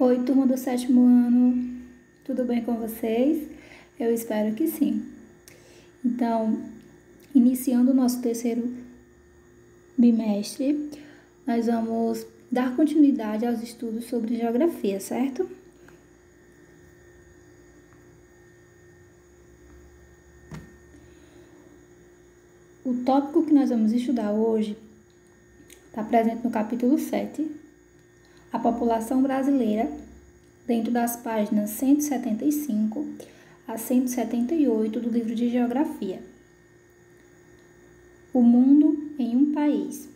Oi, turma do sétimo ano, tudo bem com vocês? Eu espero que sim. Então, iniciando o nosso terceiro bimestre, nós vamos dar continuidade aos estudos sobre geografia, certo? O tópico que nós vamos estudar hoje está presente no capítulo 7, a população brasileira, dentro das páginas 175 a 178 do livro de Geografia. O mundo em um país.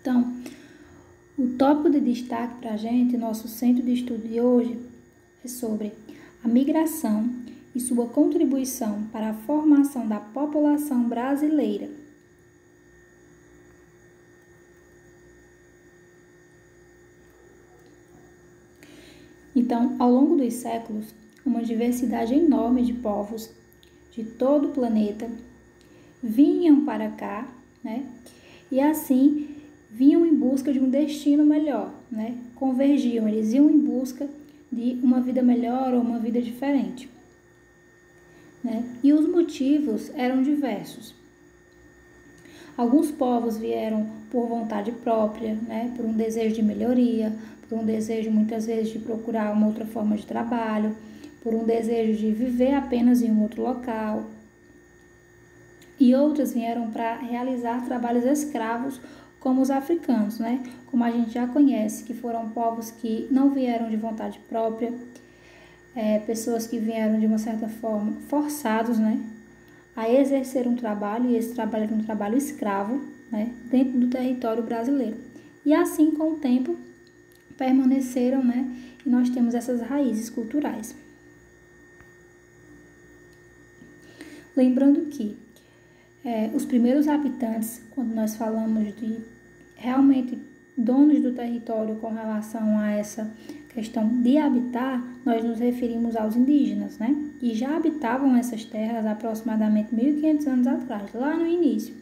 Então, o tópico de destaque para a gente, nosso centro de estudo de hoje, é sobre a migração e sua contribuição para a formação da população brasileira. Então, ao longo dos séculos, uma diversidade enorme de povos de todo o planeta vinham para cá, né? E assim vinham em busca de um destino melhor, né? Convergiam, eles iam em busca de uma vida melhor ou uma vida diferente, né? E os motivos eram diversos. Alguns povos vieram por vontade própria, né? Por um desejo de melhoria, por um desejo muitas vezes de procurar uma outra forma de trabalho, por um desejo de viver apenas em um outro local. E outras vieram para realizar trabalhos escravos, como os africanos, né? Como a gente já conhece, que foram povos que não vieram de vontade própria, pessoas que vieram de uma certa forma forçados, né? A exercer um trabalho, e esse trabalho era um trabalho escravo, né? Dentro do território brasileiro. E assim, com o tempo, permaneceram, né? E nós temos essas raízes culturais. Lembrando que os primeiros habitantes, quando nós falamos de realmente donos do território com relação a essa questão de habitar, nós nos referimos aos indígenas, né? Que já habitavam essas terras há aproximadamente 1.500 anos atrás, lá no início,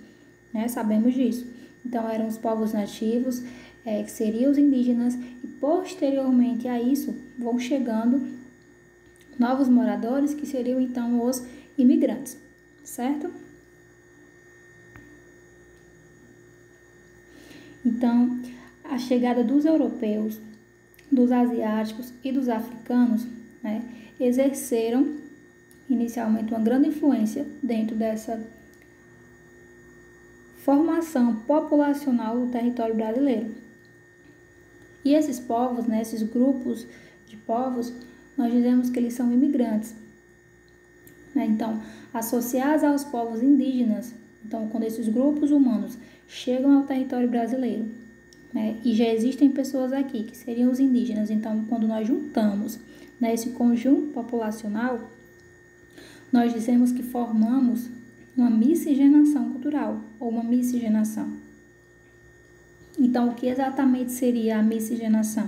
né? Sabemos disso. Então, eram os povos nativos, que seriam os indígenas, e posteriormente a isso vão chegando novos moradores, que seriam então os imigrantes, certo? Então, a chegada dos europeus, dos asiáticos e dos africanos, né, exerceram inicialmente uma grande influência dentro dessa formação populacional do território brasileiro. E esses povos, né, esses grupos de povos, nós dizemos que eles são imigrantes, né? Então, associados aos povos indígenas, então, quando esses grupos humanos chegam ao território brasileiro, né, e já existem pessoas aqui, que seriam os indígenas, então, quando nós juntamos, né, esse conjunto populacional, nós dizemos que formamos uma miscigenação cultural, ou uma miscigenação. Então, o que exatamente seria a miscigenação?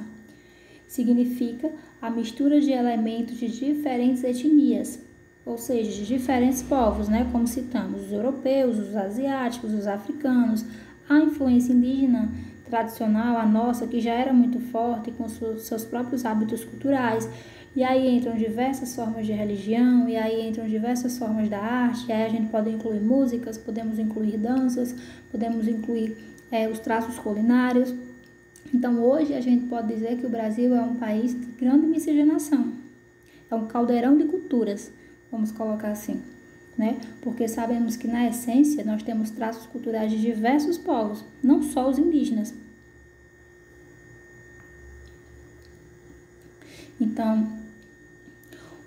Significa a mistura de elementos de diferentes etnias, ou seja, de diferentes povos, né? Como citamos, os europeus, os asiáticos, os africanos, a influência indígena tradicional, a nossa, que já era muito forte, com seus próprios hábitos culturais, e aí entram diversas formas de religião, e aí entram diversas formas da arte, e aí a gente pode incluir músicas, podemos incluir danças, podemos incluir os traços culinários. Então, hoje a gente pode dizer que o Brasil é um país de grande miscigenação, é um caldeirão de culturas, vamos colocar assim, né? Porque sabemos que na essência nós temos traços culturais de diversos povos, não só os indígenas. Então,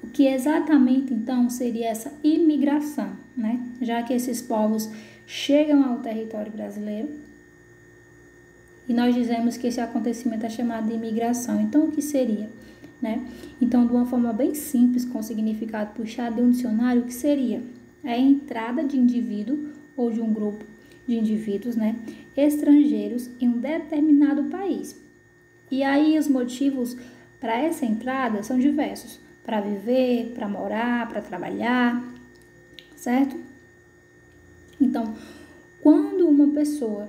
o que exatamente então seria essa imigração, né? Já que esses povos chegam ao território brasileiro, e nós dizemos que esse acontecimento é chamado de imigração. Então, o que seria? Né? Então, de uma forma bem simples, com significado puxado de um dicionário, o que seria? É a entrada de indivíduo ou de um grupo de indivíduos, né, estrangeiros em um determinado país. E aí os motivos para essa entrada são diversos. Para viver, para morar, para trabalhar, certo? Então, quando uma pessoa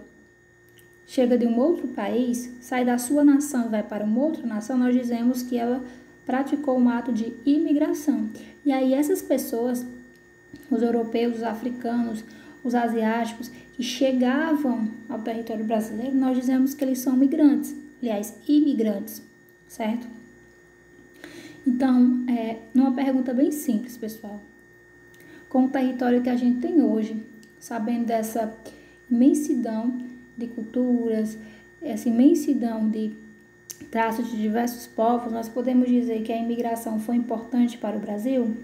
chega de um outro país, sai da sua nação e vai para uma outra nação, nós dizemos que ela praticou um ato de imigração. E aí essas pessoas, os europeus, os africanos, os asiáticos, que chegavam ao território brasileiro, nós dizemos que eles são migrantes, aliás, imigrantes, certo? Então, numa pergunta bem simples, pessoal. Com o território que a gente tem hoje, sabendo dessa imensidão de culturas, essa imensidão de traços de diversos povos, nós podemos dizer que a imigração foi importante para o Brasil?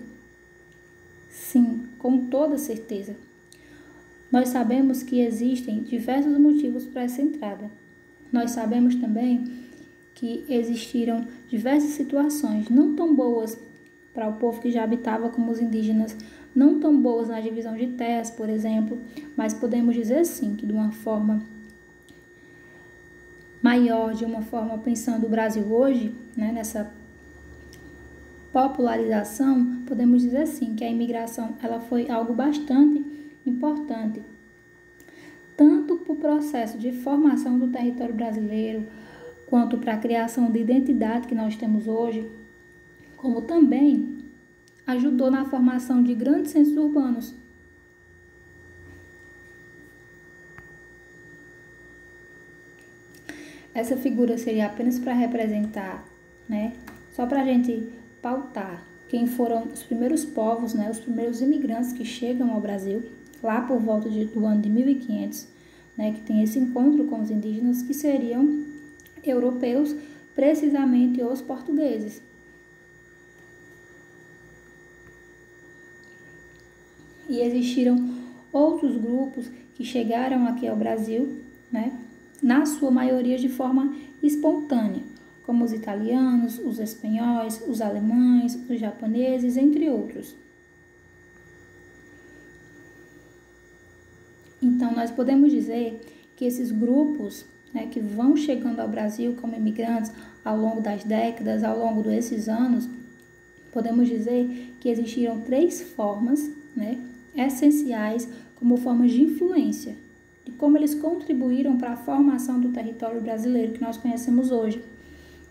Sim, com toda certeza. Nós sabemos que existem diversos motivos para essa entrada. Nós sabemos também que existiram diversas situações não tão boas para o povo que já habitava como os indígenas, não tão boas na divisão de terras, por exemplo, mas podemos dizer sim que de uma forma maior, de uma forma pensando o Brasil hoje, né, nessa popularização, podemos dizer sim que a imigração ela foi algo bastante importante, tanto para o processo de formação do território brasileiro, quanto para a criação de identidade que nós temos hoje, como também ajudou na formação de grandes centros urbanos. Essa figura seria apenas para representar, né, só para a gente pautar quem foram os primeiros povos, né, os primeiros imigrantes que chegam ao Brasil, lá por volta do ano de 1500, né, que tem esse encontro com os indígenas, que seriam europeus, precisamente os portugueses. E existiram outros grupos que chegaram aqui ao Brasil, né, na sua maioria de forma espontânea, como os italianos, os espanhóis, os alemães, os japoneses, entre outros. Então, nós podemos dizer que esses grupos, né, que vão chegando ao Brasil como imigrantes ao longo das décadas, ao longo desses anos, podemos dizer que existiram 3 formas, né, essenciais como formas de influência, de como eles contribuíram para a formação do território brasileiro que nós conhecemos hoje.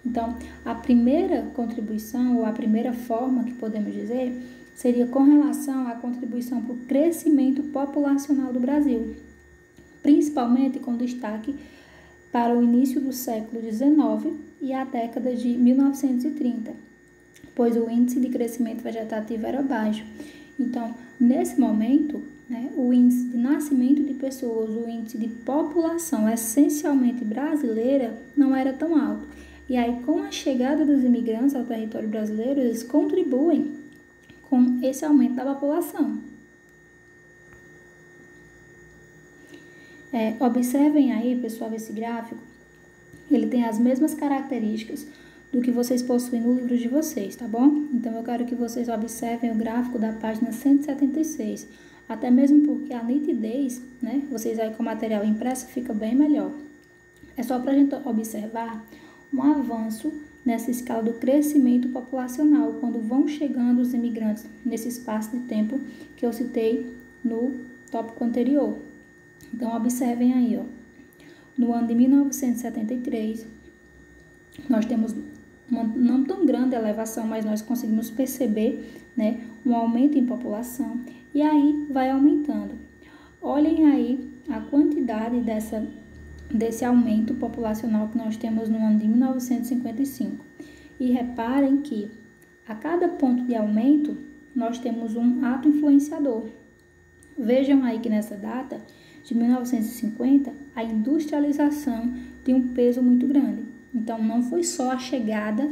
Então, a primeira contribuição, ou a primeira forma que podemos dizer, seria com relação à contribuição para o crescimento populacional do Brasil, principalmente com destaque para o início do século XIX e a década de 1930, pois o índice de crescimento vegetativo era baixo. Então, nesse momento, né, o índice de nascimento de pessoas, o índice de população essencialmente brasileira não era tão alto. E aí, com a chegada dos imigrantes ao território brasileiro, eles contribuem com esse aumento da população. Observem aí, pessoal, esse gráfico. Ele tem as mesmas características do que vocês possuem no livro de vocês, tá bom? Então, eu quero que vocês observem o gráfico da página 176, até mesmo porque a nitidez, né, vocês aí com material impresso fica bem melhor. É só para a gente observar um avanço nessa escala do crescimento populacional, quando vão chegando os imigrantes nesse espaço de tempo que eu citei no tópico anterior. Então, observem aí, ó. No ano de 1973, nós temos uma não tão grande elevação, mas nós conseguimos perceber, né, um aumento em população, e aí vai aumentando. Olhem aí a quantidade desse aumento populacional que nós temos no ano de 1955. E reparem que a cada ponto de aumento, nós temos um ato influenciador. Vejam aí que nessa data de 1950, a industrialização tem um peso muito grande. Então, não foi só a chegada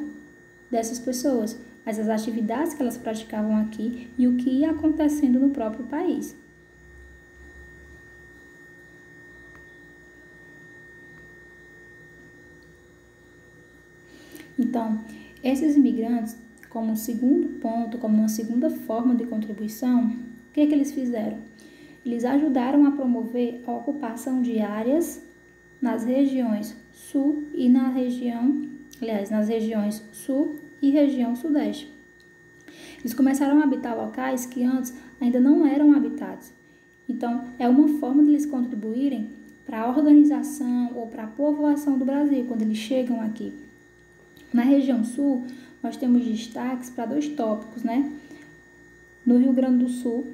dessas pessoas, mas as atividades que elas praticavam aqui e o que ia acontecendo no próprio país. Então, esses imigrantes, como um segundo ponto, como uma segunda forma de contribuição, o que eles fizeram? Eles ajudaram a promover a ocupação de áreas nas regiões sul e nas regiões sul e região sudeste. Eles começaram a habitar locais que antes ainda não eram habitados. Então, é uma forma de eles contribuírem para a organização ou para a povoação do Brasil, quando eles chegam aqui. Na região sul, nós temos destaques para 2 tópicos, né? No Rio Grande do Sul,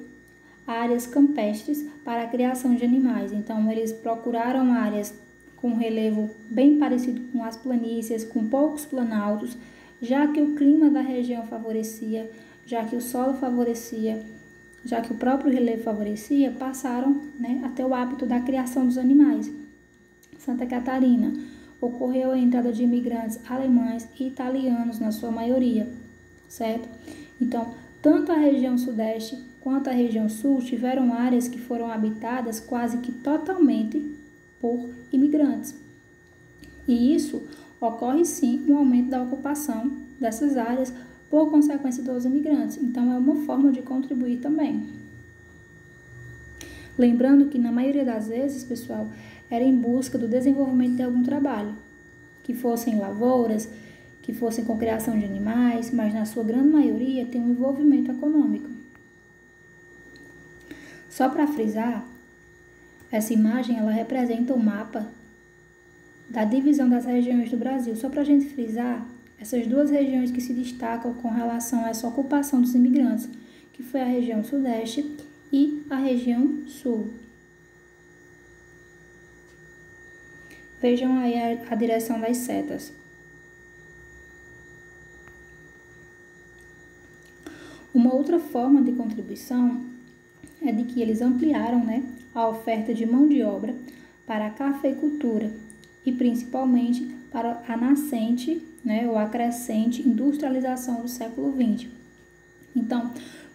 áreas campestres para a criação de animais. Então, eles procuraram áreas com relevo bem parecido com as planícies, com poucos planaltos, já que o clima da região favorecia, já que o solo favorecia, já que o próprio relevo favorecia, passaram, né, até o hábito da criação dos animais. Santa Catarina, ocorreu a entrada de imigrantes alemães e italianos, na sua maioria, certo? Então, tanto a região sudeste quanto a região sul tiveram áreas que foram habitadas quase que totalmente por imigrantes. E isso ocorre sim um aumento da ocupação dessas áreas por consequência dos imigrantes. Então, é uma forma de contribuir também. Lembrando que, na maioria das vezes, pessoal, era em busca do desenvolvimento de algum trabalho, que fossem lavouras, que fossem com criação de animais, mas na sua grande maioria tem um envolvimento econômico. Só para frisar, essa imagem ela representa o mapa da divisão das regiões do Brasil. Só para a gente frisar, essas 2 regiões que se destacam com relação a essa ocupação dos imigrantes, que foi a região sudeste e a região sul. Vejam aí a direção das setas. Uma outra forma de contribuição é de que eles ampliaram, né, a oferta de mão de obra para a cafeicultura e principalmente para a nascente, né, ou a crescente industrialização do século XX. Então,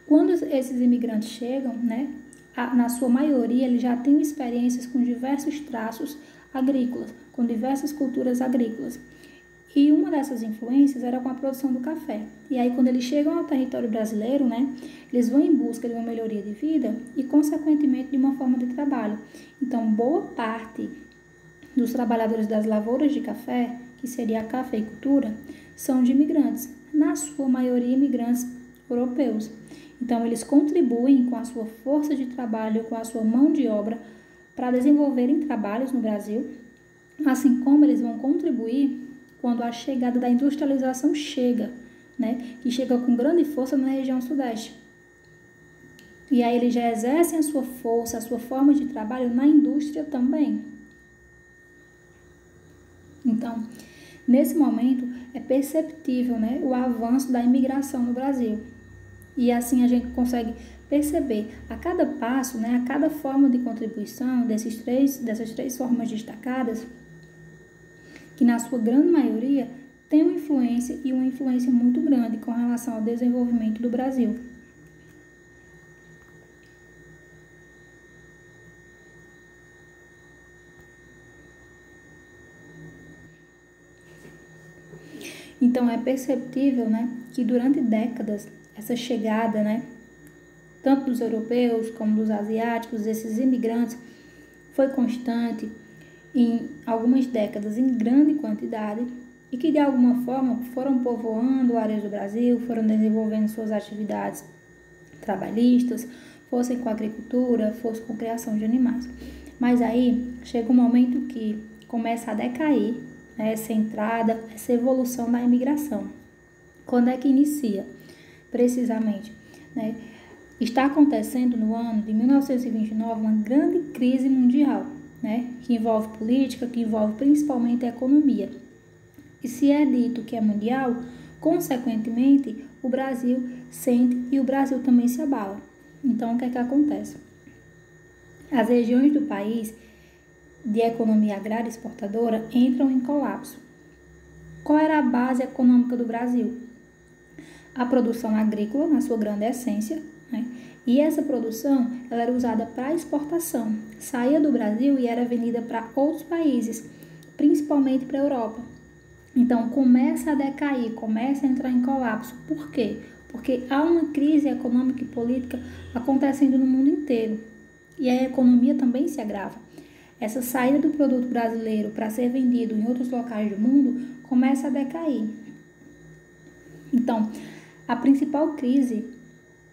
quando esses imigrantes chegam, né, na sua maioria eles já têm experiências com diversos traços agrícolas, com diversas culturas agrícolas. E uma dessas influências era com a produção do café. E aí, quando eles chegam ao território brasileiro, né, eles vão em busca de uma melhoria de vida e, consequentemente, de uma forma de trabalho. Então, boa parte dos trabalhadores das lavouras de café, que seria a cafeicultura, são de imigrantes, na sua maioria imigrantes europeus. Então, eles contribuem com a sua força de trabalho, com a sua mão de obra, para desenvolverem trabalhos no Brasil, assim como eles vão contribuir quando a chegada da industrialização chega, né, que chega com grande força na região sudeste. E aí eles já exercem a sua força, a sua forma de trabalho na indústria também. Então, nesse momento, é perceptível, né, o avanço da imigração no Brasil. E assim a gente consegue perceber a cada passo, né, a cada forma de contribuição dessas três formas destacadas, que na sua grande maioria tem uma influência e uma influência muito grande com relação ao desenvolvimento do Brasil. Então é perceptível, né, que durante décadas essa chegada, né, tanto dos europeus como dos asiáticos, esses imigrantes, foi constante em algumas décadas em grande quantidade e que de alguma forma foram povoando áreas do Brasil, foram desenvolvendo suas atividades trabalhistas, fossem com agricultura, fossem com criação de animais. Mas aí chega um momento que começa a decair, né, essa entrada, essa evolução da imigração. Quando é que inicia? Precisamente, né? Está acontecendo no ano de 1929 uma grande crise mundial, né, que envolve política, que envolve principalmente a economia. E se é dito que é mundial, consequentemente, o Brasil sente e o Brasil também se abala. Então, o que é que acontece? As regiões do país de economia agrária exportadora entram em colapso. Qual era a base econômica do Brasil? A produção agrícola, na sua grande essência, né? E essa produção ela era usada para exportação, saía do Brasil e era vendida para outros países, principalmente para a Europa. Então começa a decair, começa a entrar em colapso. Por quê? Porque há uma crise econômica e política acontecendo no mundo inteiro e a economia também se agrava. Essa saída do produto brasileiro para ser vendido em outros locais do mundo começa a decair. Então, a principal crise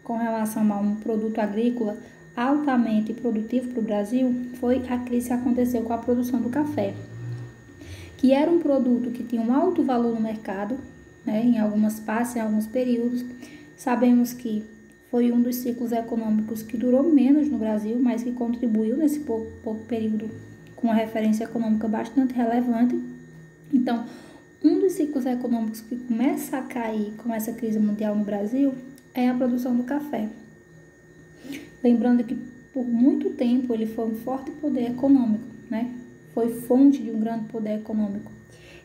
com relação a um produto agrícola altamente produtivo para o Brasil foi a crise que aconteceu com a produção do café, que era um produto que tinha um alto valor no mercado, né, em algumas partes, em alguns períodos. Sabemos que foi um dos ciclos econômicos que durou menos no Brasil, mas que contribuiu nesse pouco período com uma referência econômica bastante relevante. Então, um dos ciclos econômicos que começa a cair com essa crise mundial no Brasil é a produção do café. Lembrando que por muito tempo ele foi um forte poder econômico, né? Foi fonte de um grande poder econômico.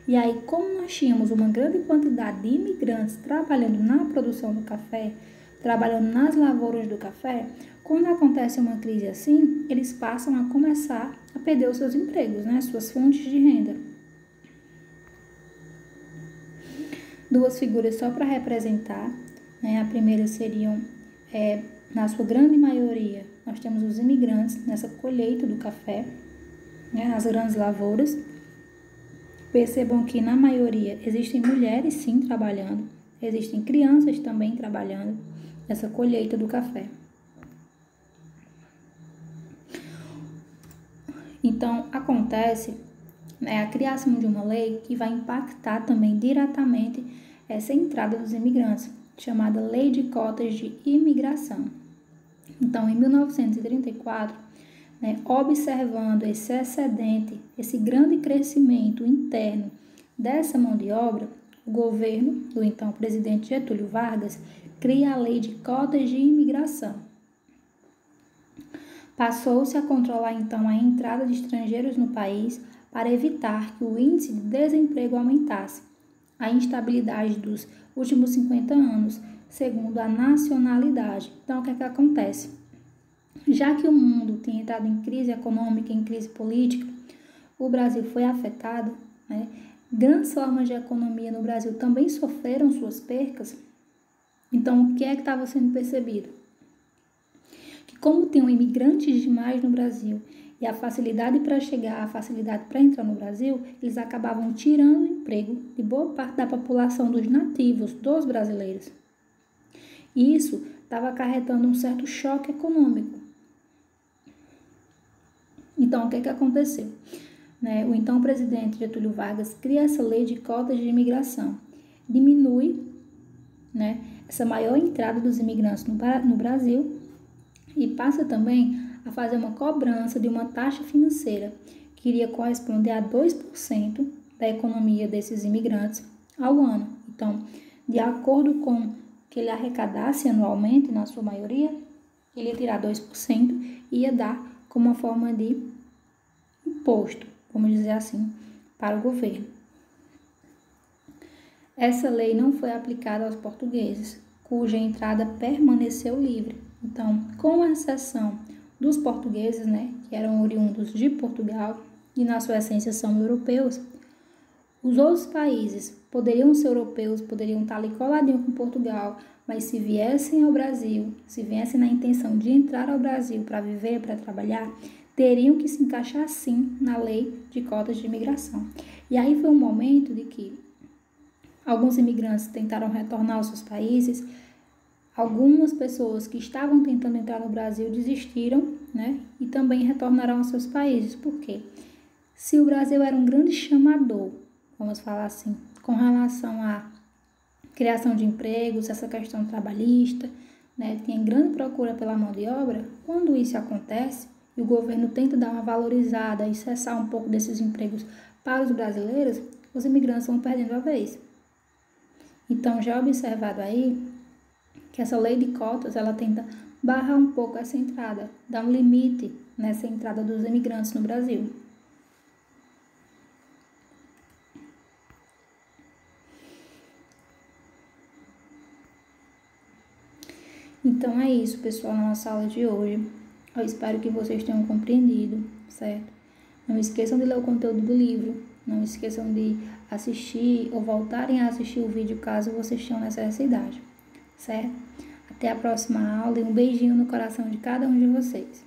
E aí, como nós tínhamos uma grande quantidade de imigrantes trabalhando na produção do café, trabalhando nas lavouras do café, quando acontece uma crise assim, eles passam a começar a perder os seus empregos, né? Suas fontes de renda. Duas figuras só para representar, né? A primeira seriam, na sua grande maioria, nós temos os imigrantes nessa colheita do café, né? Nas grandes lavouras. Percebam que na maioria existem mulheres sim trabalhando, existem crianças também trabalhando nessa colheita do café. Então, acontece, né, a criação de uma lei que vai impactar também diretamente essa entrada dos imigrantes, chamada Lei de Cotas de Imigração. Então, em 1934, né, observando esse excedente, esse grande crescimento interno dessa mão de obra, o governo do então presidente Getúlio Vargas cria a Lei de Cotas de Imigração. Passou-se a controlar então a entrada de estrangeiros no país para evitar que o índice de desemprego aumentasse. A instabilidade dos últimos 50 anos, segundo a nacionalidade. Então, o que é que acontece? Já que o mundo tinha entrado em crise econômica, em crise política, o Brasil foi afetado, né? Grandes formas de economia no Brasil também sofreram suas percas. Então, o que é que estava sendo percebido? Que como tinham imigrantes demais no Brasil e a facilidade para chegar, a facilidade para entrar no Brasil, eles acabavam tirando o emprego de boa parte da população dos nativos, dos brasileiros. E isso estava acarretando um certo choque econômico. Então, o que é que aconteceu? Né, o então presidente Getúlio Vargas cria essa lei de cotas de imigração, diminui, né, essa maior entrada dos imigrantes no Brasil e passa também a fazer uma cobrança de uma taxa financeira que iria corresponder a 2% da economia desses imigrantes ao ano. Então, de acordo com o que ele arrecadasse anualmente, na sua maioria, ele ia tirar 2% e ia dar como uma forma de imposto, vamos dizer assim, para o governo. Essa lei não foi aplicada aos portugueses, cuja entrada permaneceu livre. Então, com exceção dos portugueses, né, que eram oriundos de Portugal e na sua essência são europeus, os outros países poderiam ser europeus, poderiam estar ali coladinho com Portugal, mas se viessem ao Brasil, se viessem na intenção de entrar ao Brasil para viver, para trabalhar, teriam que se encaixar sim na lei de cotas de imigração. E aí foi um momento de que alguns imigrantes tentaram retornar aos seus países, algumas pessoas que estavam tentando entrar no Brasil desistiram, né? E também retornaram aos seus países. Por quê? Se o Brasil era um grande chamador, vamos falar assim, com relação à criação de empregos, essa questão trabalhista, né? Tem grande procura pela mão de obra. Quando isso acontece e o governo tenta dar uma valorizada e cessar um pouco desses empregos para os brasileiros, os imigrantes vão perdendo a vez. Então, já observado aí que essa lei de cotas, ela tenta barrar um pouco essa entrada, dar um limite nessa entrada dos imigrantes no Brasil. Então é isso, pessoal, na nossa aula de hoje. Eu espero que vocês tenham compreendido, certo? Não esqueçam de ler o conteúdo do livro, não esqueçam de assistir ou voltarem a assistir o vídeo caso vocês tenham necessidade, certo? Até a próxima aula e um beijinho no coração de cada um de vocês.